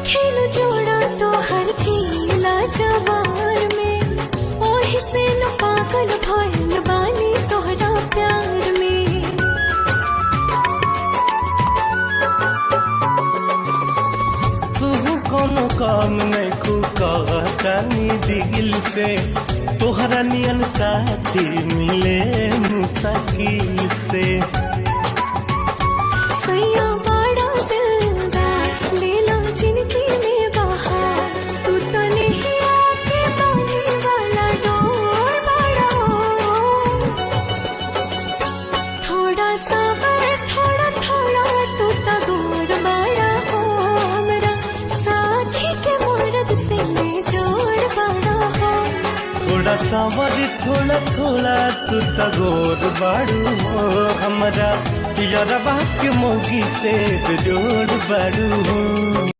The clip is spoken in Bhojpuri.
खेल जोड़ा तो हर झीला जवार में ओही से न पागल भइल बानी तोहरा प्यार में। तू कोनो काम नहीं कहतानी दिल से तोहरा नियन साथी मिले मुश्किल से। सैया बड़ा दिलदार ले लो जिनकी में बहार तू तो नहीं आके बांधे वाला डोर बड़ा थोड़ा सबर थोड़ा थोड़ा तू तो गोर बड़ा हो हमरा साथी के मर्द से मैं जोर बड़ा हो। थोड़ा सावर थोड़ा थोड़ा तू तगोर बाड़ू हो हमरा यारबा के मौगी से जोड़ बाड़ू हो।